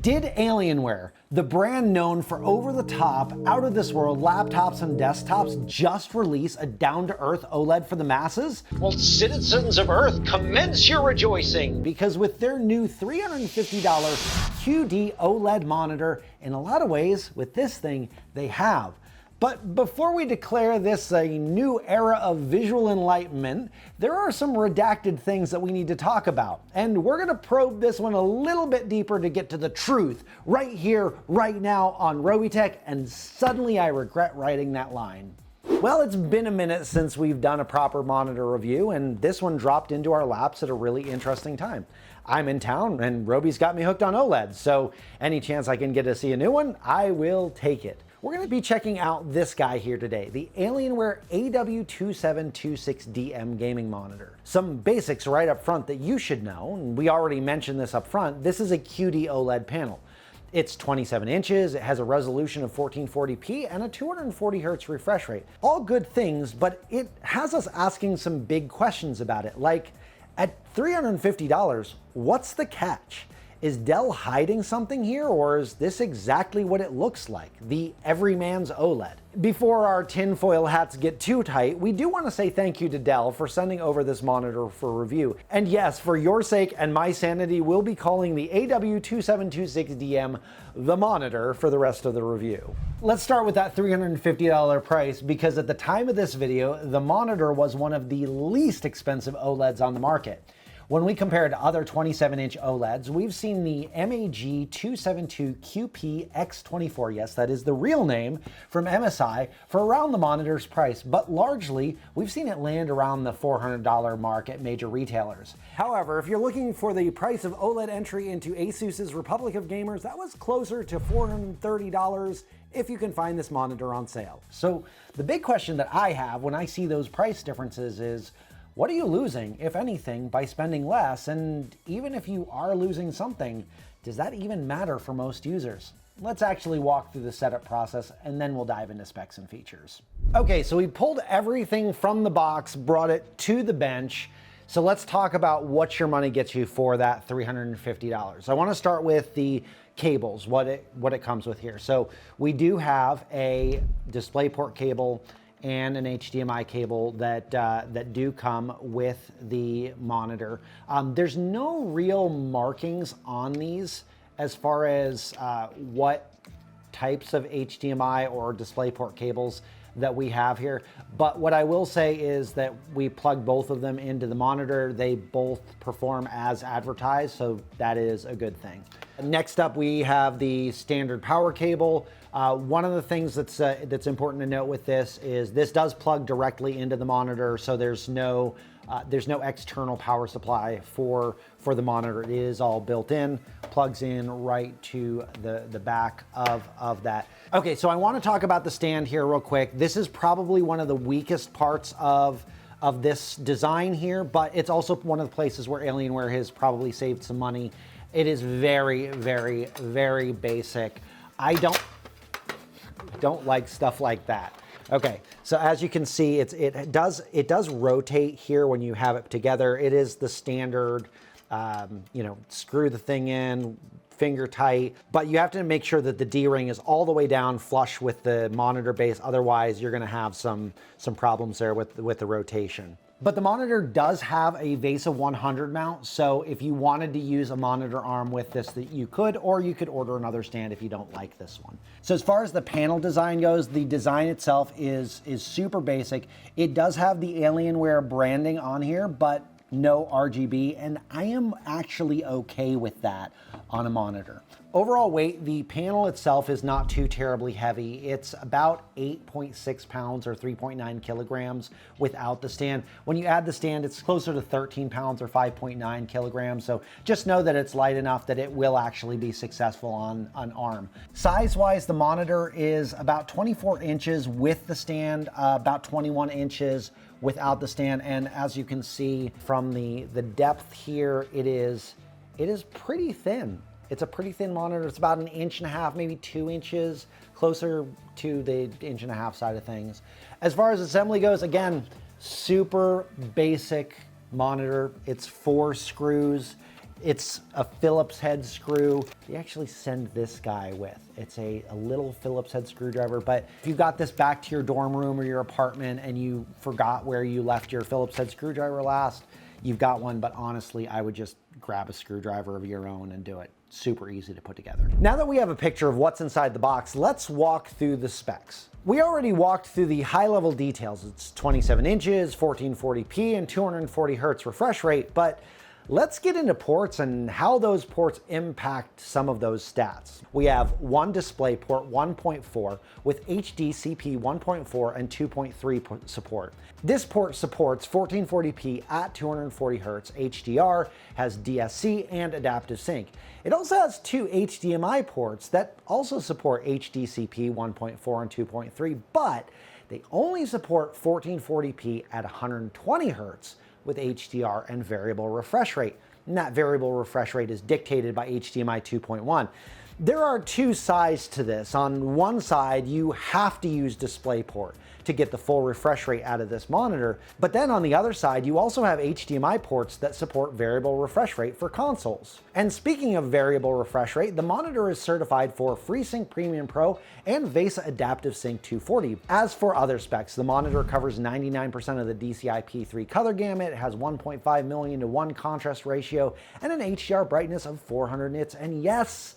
Did Alienware, the brand known for over-the-top, out-of-this-world laptops and desktops, just release a down-to-earth OLED for the masses? Well, citizens of Earth, commence your rejoicing! Because with their new $350 QD-OLED monitor, in a lot of ways, with this thing, they have. But before we declare this a new era of visual enlightenment, there are some redacted things that we need to talk about. And we're gonna probe this one a little bit deeper to get to the truth right here, right now on Robeytech, and suddenly I regret writing that line. Well, it's been a minute since we've done a proper monitor review, and this one dropped into our laps at a really interesting time. I'm in town, and Robey's got me hooked on OLED, so any chance I can get to see a new one, I will take it. We're going to be checking out this guy here today, the Alienware AW2726DM gaming monitor. Some basics right up front that you should know, and we already mentioned this up front, this is a QD-OLED panel. It's 27 inches, it has a resolution of 1440p and a 240 Hz refresh rate. All good things, but it has us asking some big questions about it, like at $350, what's the catch? Is Dell hiding something here, or is this exactly what it looks like, the everyman's OLED? Before our tinfoil hats get too tight, we do want to say thank you to Dell for sending over this monitor for review. And yes, for your sake and my sanity, we'll be calling the AW2726DM the monitor for the rest of the review. Let's start with that $350 price, because at the time of this video, the monitor was one of the least expensive OLEDs on the market. When we compare it to other 27-inch OLEDs, we've seen the MAG272QP-X24, yes, that is the real name, from MSI for around the monitor's price, but largely, we've seen it land around the $400 mark at major retailers. However, if you're looking for the price of OLED entry into Asus's Republic of Gamers, that was closer to $430 if you can find this monitor on sale. So the big question that I have when I see those price differences is, what are you losing, if anything, by spending less? And even if you are losing something, does that even matter for most users? Let's actually walk through the setup process, and then we'll dive into specs and features. Okay, so we pulled everything from the box, brought it to the bench. So let's talk about what your money gets you for that $350. I want to start with the cables, what it comes with here. So we do have a DisplayPort cable and an HDMI cable that do come with the monitor. There's no real markings on these as far as what types of HDMI or DisplayPort cables that we have here. But what I will say is that we plug both of them into the monitor. They both perform as advertised, so that is a good thing. Next up, we have the standard power cable. One of the things that's important to note with this is this does plug directly into the monitor, so there's no external power supply for the monitor. It is all built in, plugs in right to the back of that. Okay, so I want to talk about the stand here real quick. This is probably one of the weakest parts of this design here, but it's also one of the places where Alienware has probably saved some money. It is very, very, very basic. I don't like stuff like that. Okay, so as you can see, it does rotate here when you have it together. It is the standard, screw the thing in, finger tight, but you have to make sure that the D-ring is all the way down flush with the monitor base. Otherwise, you're gonna have some problems there with the rotation. But the monitor does have a VESA 100 mount, so if you wanted to use a monitor arm with this, that you could, or you could order another stand if you don't like this one. So as far as the panel design goes, the design itself is super basic. It does have the Alienware branding on here, but no RGB, and I am actually okay with that on a monitor. Overall weight, the panel itself is not too terribly heavy. It's about 8.6 pounds or 3.9 kilograms without the stand. When you add the stand, it's closer to 13 pounds or 5.9 kilograms. So just know that it's light enough that it will actually be successful on an arm. Size-wise, the monitor is about 24 inches with the stand, about 21 inches without the stand. And as you can see from the depth here, it is pretty thin. It's a pretty thin monitor. It's about 1.5 inches, maybe 2 inches, closer to the 1.5 inch side of things. As far as assembly goes, again, super basic monitor. It's 4 screws. It's a Phillips head screw. You actually send this guy with. It's a little Phillips head screwdriver, but if you got this back to your dorm room or your apartment and you forgot where you left your Phillips head screwdriver last, you've got one, but honestly, I would just grab a screwdriver of your own and do it. Super easy to put together. Now that we have a picture of what's inside the box, let's walk through the specs. We already walked through the high-level details. It's 27 inches, 1440p, and 240 hertz refresh rate, but let's get into ports and how those ports impact some of those stats. We have one DisplayPort 1.4 with HDCP 1.4 and 2.3 support. This port supports 1440p at 240 hertz HDR, has DSC and adaptive sync. It also has two HDMI ports that also support HDCP 1.4 and 2.3, but they only support 1440p at 120 hertz with HDR and variable refresh rate. And that variable refresh rate is dictated by HDMI 2.1. There are two sides to this. On one side, you have to use DisplayPort to get the full refresh rate out of this monitor. But then on the other side, you also have HDMI ports that support variable refresh rate for consoles. And speaking of variable refresh rate, the monitor is certified for FreeSync Premium Pro and VESA Adaptive Sync 240. As for other specs, the monitor covers 99% of the DCI-P3 color gamut, it has 1.5 million to 1 contrast ratio, and an HDR brightness of 400 nits. And yes,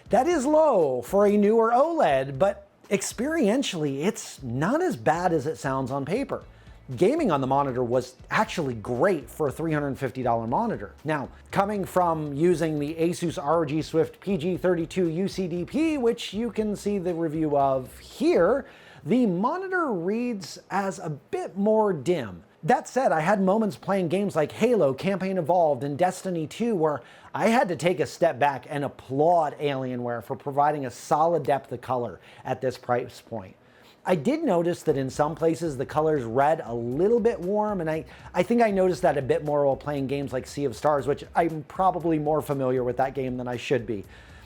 that is low for a newer OLED, but experientially, it's not as bad as it sounds on paper. Gaming on the monitor was actually great for a $350 monitor. Now, coming from using the Asus ROG Swift PG32 UCDP, which you can see the review of here, the monitor reads as a bit more dim. That said, I had moments playing games like Halo, Campaign Evolved, and Destiny 2 where I had to take a step back and applaud Alienware for providing a solid depth of color at this price point. I did notice that in some places the colors read a little bit warm, and I think I noticed that a bit more while playing games like Sea of Stars, which I'm probably more familiar with that game than I should be.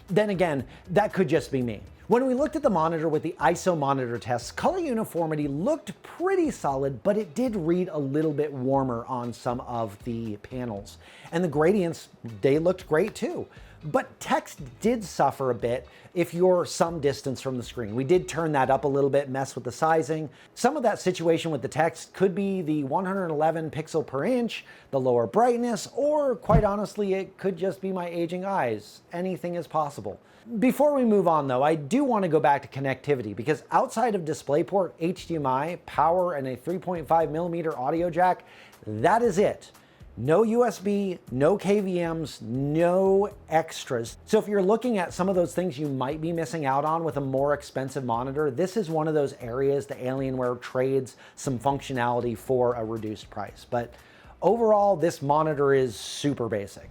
Then again, that could just be me. When we looked at the monitor with the ISO monitor tests, color uniformity looked pretty solid, but it did read a little bit warmer on some of the panels. And the gradients, they looked great too. But text did suffer a bit if you're some distance from the screen. We did turn that up a little bit, mess with the sizing. Some of that situation with the text could be the 111 pixel per inch, the lower brightness, or quite honestly, it could just be my aging eyes. Anything is possible. Before we move on though, I do want to go back to connectivity because outside of DisplayPort, HDMI, power, and a 3.5mm audio jack, that is it. No USB, no KVMs, no extras. So if you're looking at some of those things you might be missing out on with a more expensive monitor, this is one of those areas that Alienware trades some functionality for a reduced price. But overall, this monitor is super basic.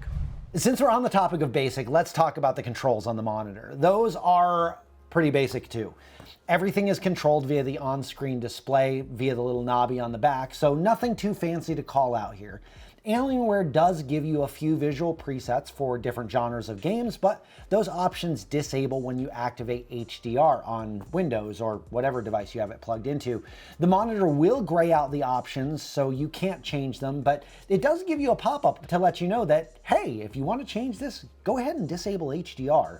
Since we're on the topic of basic, let's talk about the controls on the monitor. Those are pretty basic too. Everything is controlled via the on-screen display, via the little knobby on the back, so nothing too fancy to call out here. Alienware does give you a few visual presets for different genres of games, but those options disable when you activate HDR on Windows or whatever device you have it plugged into. The monitor will gray out the options, so you can't change them, but it does give you a pop-up to let you know that, hey, if you want to change this, go ahead and disable HDR.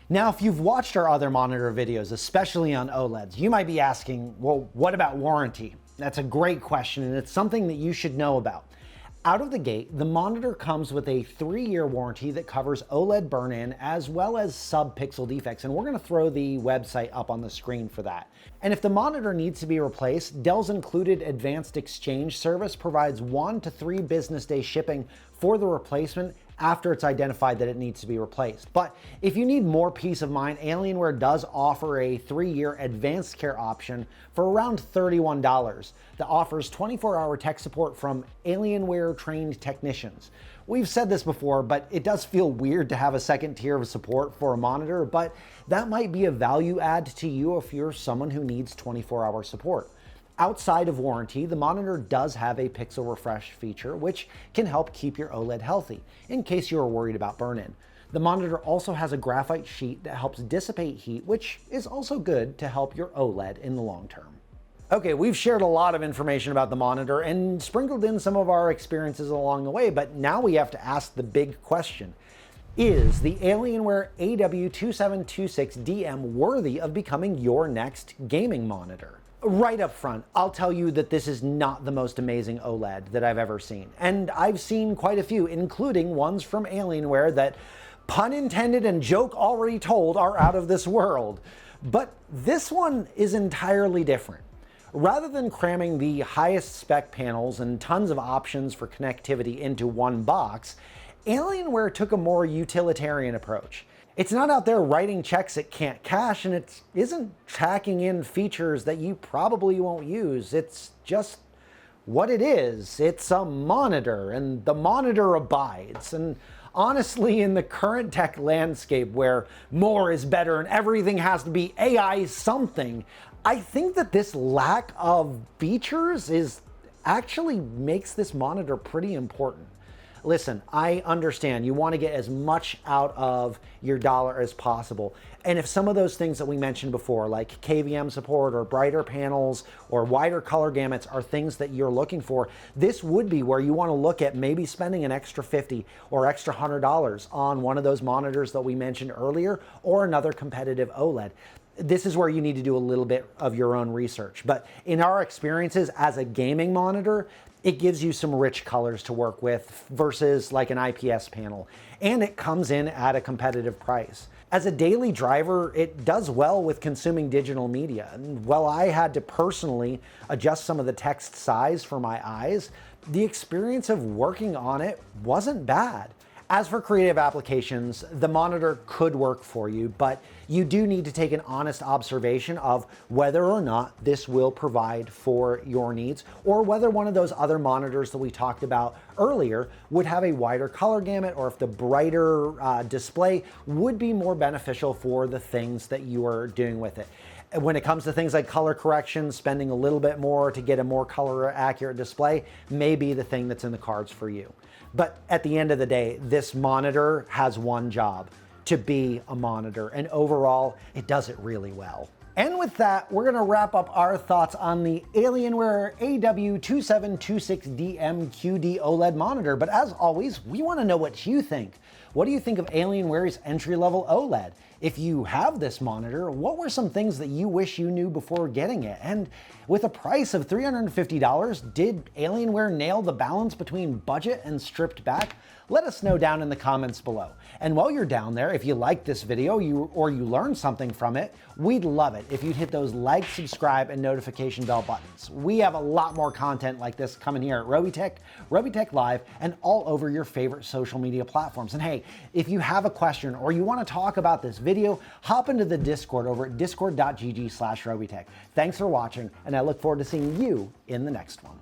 Now, if you've watched our other monitor videos, especially on OLEDs, you might be asking, well, what about warranty? That's a great question, and it's something that you should know about. Out of the gate, the monitor comes with a 3-year warranty that covers OLED burn-in as well as sub-pixel defects, and we're going to throw the website up on the screen for that. And if the monitor needs to be replaced, Dell's included Advanced Exchange service provides 1 to 3 business day shipping for the replacement after it's identified that it needs to be replaced. But if you need more peace of mind, Alienware does offer a 3-year advanced care option for around $31 that offers 24-hour tech support from Alienware trained technicians. We've said this before, but it does feel weird to have a second tier of support for a monitor, but that might be a value add to you if you're someone who needs 24-hour support. Outside of warranty, the monitor does have a pixel refresh feature, which can help keep your OLED healthy, in case you are worried about burn-in. The monitor also has a graphite sheet that helps dissipate heat, which is also good to help your OLED in the long term. Okay, we've shared a lot of information about the monitor and sprinkled in some of our experiences along the way, but now we have to ask the big question. Is the Alienware AW2726DM worthy of becoming your next gaming monitor? Right up front, I'll tell you that this is not the most amazing OLED that I've ever seen. And I've seen quite a few, including ones from Alienware that, pun intended and joke already told, are out of this world. But this one is entirely different. Rather than cramming the highest spec panels and tons of options for connectivity into one box, Alienware took a more utilitarian approach. It's not out there writing checks it can't cash, and it isn't tracking in features that you probably won't use. It's just what it is. It's a monitor, and the monitor abides. And honestly, in the current tech landscape where more is better and everything has to be AI something, I think that this lack of features actually makes this monitor pretty important. Listen, I understand you want to get as much out of your dollar as possible. And if some of those things that we mentioned before, like KVM support or brighter panels or wider color gamuts, are things that you're looking for, this would be where you want to look at maybe spending an extra $50 or extra $100 on one of those monitors that we mentioned earlier, or another competitive OLED. This is where you need to do a little bit of your own research. But in our experiences as a gaming monitor, it gives you some rich colors to work with versus like an IPS panel. And it comes in at a competitive price. As a daily driver, it does well with consuming digital media. And while I had to personally adjust some of the text size for my eyes, the experience of working on it wasn't bad. As for creative applications, the monitor could work for you, but you do need to take an honest observation of whether or not this will provide for your needs, or whether one of those other monitors that we talked about earlier would have a wider color gamut, or if the brighter display would be more beneficial for the things that you are doing with it. When it comes to things like color correction, spending a little bit more to get a more color accurate display may be the thing that's in the cards for you. But at the end of the day, this monitor has one job: to be a monitor. And overall, it does it really well. And with that, we're gonna wrap up our thoughts on the Alienware AW2726DM QD-OLED monitor. But as always, we wanna know what you think. What do you think of Alienware's entry-level OLED? If you have this monitor, what were some things that you wish you knew before getting it? And with a price of $350, did Alienware nail the balance between budget and stripped back? Let us know down in the comments below. And while you're down there, if you liked this video or you learned something from it, we'd love it if you'd hit those like, subscribe, and notification bell buttons. We have a lot more content like this coming here at Robeytech, Robeytech Live, and all over your favorite social media platforms. And hey, if you have a question or you want to talk about this video, hop into the Discord over at discord.gg/Robeytech. Thanks for watching, and I look forward to seeing you in the next one.